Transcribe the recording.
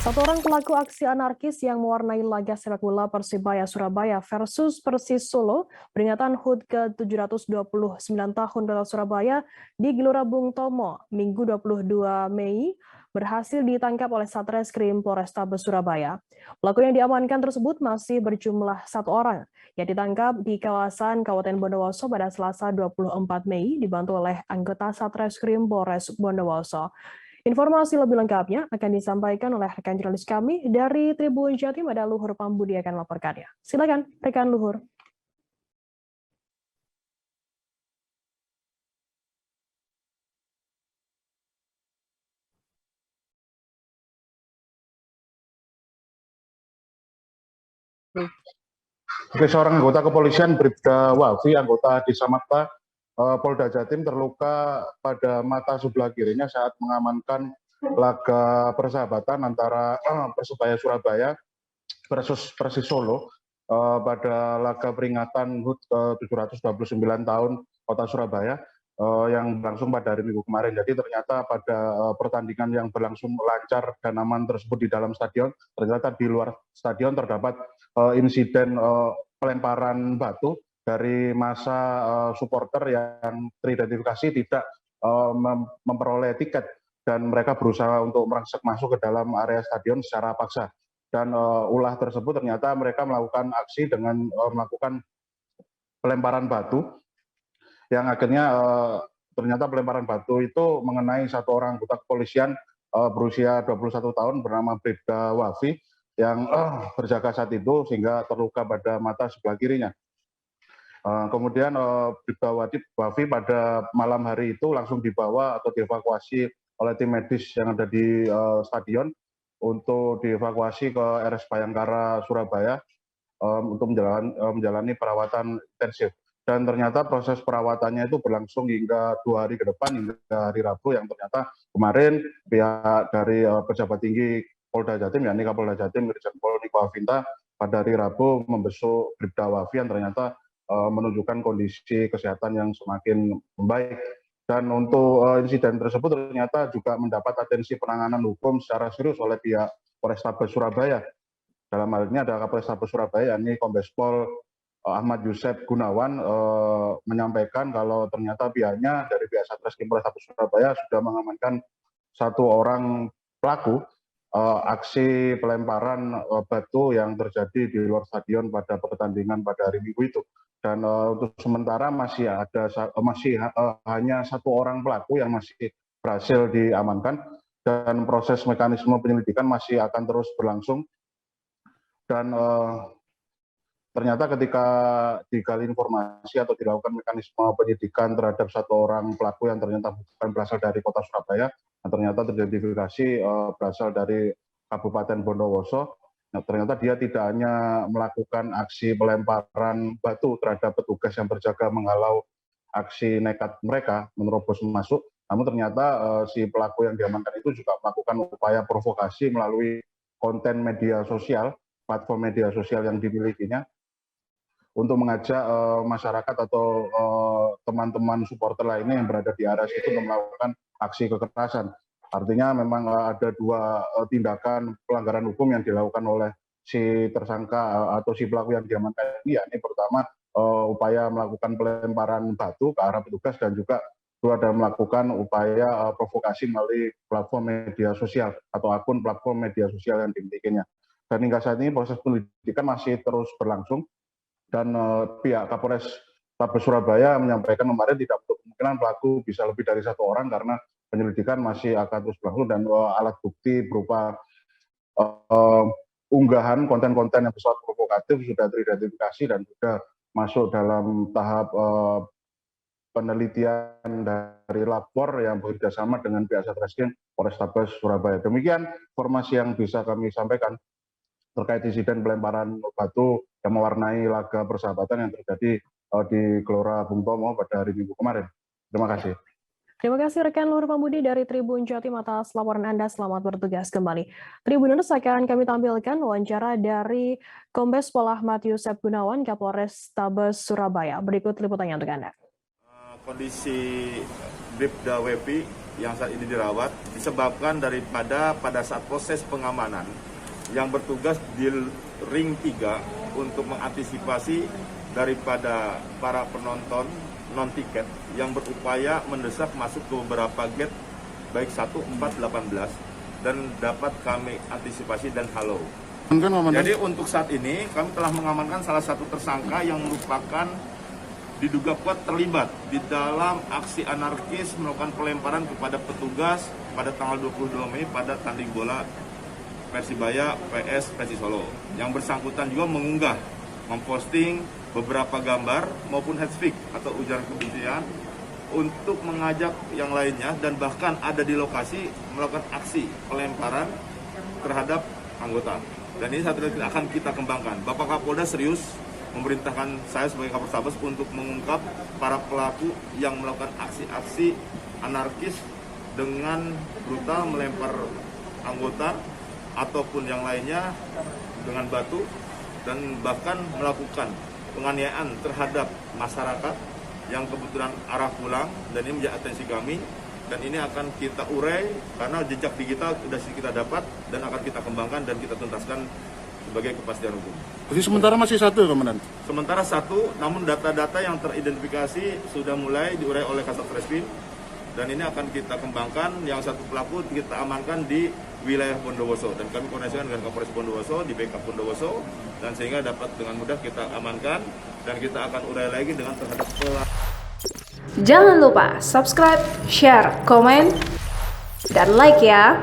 Satu orang pelaku aksi anarkis yang mewarnai laga sepak bola Persibaya Surabaya versus Persis Solo peringatan HUT ke-729 tahun Kota Surabaya di Gelora Bung Tomo, Minggu 22 Mei, berhasil ditangkap oleh Satreskrim Polrestabes Surabaya. Pelaku yang diamankan tersebut masih berjumlah satu orang, yang ditangkap di kawasan Kabupaten Bondowoso pada Selasa 24 Mei, dibantu oleh anggota Satreskrim Polres Bondowoso. Informasi lebih lengkapnya akan disampaikan oleh rekan jurnalis kami dari Tribun Jatim, ada Luhur Pambudi akan melaporkannya. Silakan, rekan Luhur. Oke, seorang anggota kepolisian Bribda Wafi, anggota Disamakta Polda Jatim terluka pada mata sebelah kirinya saat mengamankan laga persahabatan antara Persebaya Surabaya versus Persis Solo pada laga peringatan HUT ke-729 tahun Kota Surabaya yang berlangsung pada hari Minggu kemarin. Jadi ternyata pada pertandingan yang berlangsung lancar dan aman tersebut di dalam stadion, ternyata di luar stadion terdapat insiden pelemparan batu dari massa supporter yang teridentifikasi tidak memperoleh tiket dan mereka berusaha untuk merangsek masuk ke dalam area stadion secara paksa. Dan ulah tersebut ternyata mereka melakukan aksi dengan melakukan pelemparan batu yang akhirnya ternyata pelemparan batu itu mengenai satu orang anggota kepolisian berusia 21 tahun bernama Bribda Wafi yang berjaga saat itu sehingga terluka pada mata sebelah kirinya. Kemudian Bribda Wafi pada malam hari itu langsung dibawa atau dievakuasi oleh tim medis yang ada di stadion untuk dievakuasi ke RS Bayangkara Surabaya untuk menjalani perawatan intensif. Dan ternyata proses perawatannya itu berlangsung hingga 2 hari ke depan, hingga hari Rabu, yang ternyata kemarin pihak dari pejabat tinggi Polda Jatim, yakni Kapolda Jatim Irjen Pol Niko Afinta, pada hari Rabu membesuk Bribda Wafi yang ternyata menunjukkan kondisi kesehatan yang semakin membaik. Dan untuk insiden tersebut ternyata juga mendapat atensi penanganan hukum secara serius oleh pihak Polrestabes Surabaya. Dalam hal ini ada Kapolrestabes Surabaya, yakni Kombes Pol Ahmad Yusef Gunawan menyampaikan kalau ternyata pihaknya dari pihak Satreskrim Polrestabes Surabaya sudah mengamankan satu orang pelaku aksi pelemparan batu yang terjadi di luar stadion pada pertandingan pada hari Minggu itu. Dan untuk sementara masih hanya satu orang pelaku yang masih berhasil diamankan dan proses mekanisme penyelidikan masih akan terus berlangsung. Dan ternyata ketika digali informasi atau dilakukan mekanisme penyidikan terhadap satu orang pelaku yang ternyata bukan berasal dari kota Surabaya, yang ternyata teridentifikasi berasal dari Kabupaten Bondowoso. Nah, ternyata dia tidak hanya melakukan aksi pelemparan batu terhadap petugas yang berjaga menghalau aksi nekat mereka menerobos masuk, namun ternyata si pelaku yang diamankan itu juga melakukan upaya provokasi melalui konten media sosial, platform media sosial yang dimilikinya, untuk mengajak masyarakat atau teman-teman supporter lainnya yang berada di area situ untuk melakukan aksi kekerasan. Artinya memang ada dua tindakan pelanggaran hukum yang dilakukan oleh si tersangka atau si pelaku yang diamankan ini, yakni pertama upaya melakukan pelemparan batu ke arah petugas dan juga kedua adalah melakukan upaya provokasi melalui platform media sosial atau akun platform media sosial yang dimilikinya. Dan hingga saat ini proses penyelidikan masih terus berlangsung. Dan pihak Kapolres Tabes Surabaya menyampaikan kemarin tidak untuk kemungkinan pelaku bisa lebih dari satu orang karena penyelidikan masih akan terus berlangsung dan alat bukti berupa unggahan konten-konten yang bersifat provokatif sudah teridentifikasi dan sudah masuk dalam tahap penelitian dari lapor yang bekerjasama dengan pihak Satreskrim Polrestabes Surabaya. Demikian informasi yang bisa kami sampaikan terkait insiden pelemparan batu yang mewarnai laga persahabatan yang terjadi di Gelora Bung Tomo pada hari Minggu kemarin. Terima kasih. Terima kasih rekan Luhur Pambudi dari Tribun Jatim atas laporan Anda. Selamat bertugas kembali. Tribuners, akan kami tampilkan wawancara dari Kombes Pol Ahmad Yusef Gunawan, Kapolres Tabes Surabaya. Berikut liputannya untuk Anda. Kondisi Bribda Wafi yang saat ini dirawat disebabkan daripada pada saat proses pengamanan yang bertugas di ring 3 untuk mengantisipasi daripada para penonton non-tiket yang berupaya mendesak masuk ke beberapa gate baik 1, 4, 18 dan dapat kami antisipasi dan halau. Jadi untuk saat ini kami telah mengamankan salah satu tersangka yang merupakan diduga kuat terlibat di dalam aksi anarkis melakukan pelemparan kepada petugas pada tanggal 22 Mei pada tanding bola Persibaya PS Persis Solo. Yang bersangkutan juga mengunggah, memposting beberapa gambar maupun headspeak atau ujaran kebencian untuk mengajak yang lainnya dan bahkan ada di lokasi melakukan aksi pelemparan terhadap anggota. Dan ini satu akan kita kembangkan. Bapak Kapolda serius memerintahkan saya sebagai Kapolres untuk mengungkap para pelaku yang melakukan aksi-aksi anarkis dengan brutal melempar anggota ataupun yang lainnya dengan batu dan bahkan melakukan penganiayaan terhadap masyarakat yang kebetulan arah pulang, dan ini menjadi atensi kami dan ini akan kita urai karena jejak digital sudah kita dapat dan akan kita kembangkan dan kita tuntaskan sebagai kepastian hukum. Jadi sementara masih satu, Komandan? Sementara satu, namun data-data yang teridentifikasi sudah mulai diurai oleh Kasat Reskrim dan ini akan kita kembangkan. Yang satu pelaku kita amankan di wilayah Bondowoso dan kami koordinasikan dengan Kapolres Bondowoso di backup Bondowoso dan sehingga dapat dengan mudah kita amankan dan kita akan urai lagi dengan terhadap pelaku. Jangan lupa subscribe, share, komen, dan like ya.